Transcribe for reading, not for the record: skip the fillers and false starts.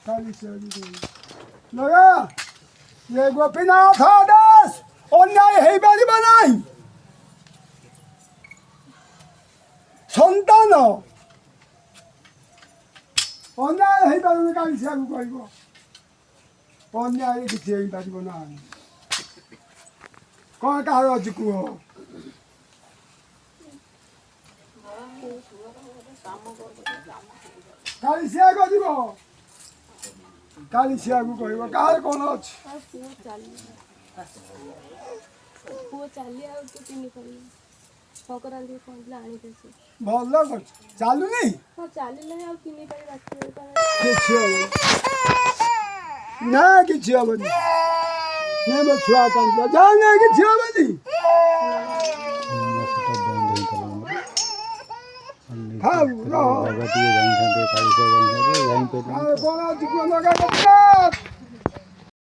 काली से लगा ये गोपीनाथ दास अन्याय है बारी बनाई संतान अन्याय है बारी काली से आगु कहबो अन्याय किछि है बारी बना कौन कहा अछि कुहो काली से आगु दिबो काली से आगु कहबो कार कोन अछि पुओ चाली आ तो किनी करी ठकरांदी कोनला आनी देसी ଭଲ କରୁଛୁ ଚାଲୁନି हां चालीले आ किनी करी राखी କିଛି ହବନି ନା କିଛି ହବନି ନେ ମୋ ଛୁଆ କାନ୍ଦିବ ଯା ନା କିଛି ହବନି ଖାଉ ରହ ଜାଗା ଟିକେ ଯାଇଥାନ୍ତେ କାଳିଶା ଯାଇଥାନ୍ତେ ଯାଇପାରିଲୁନି ଆଉ କ'ଣ ଅଛି କୁହ ଲଗା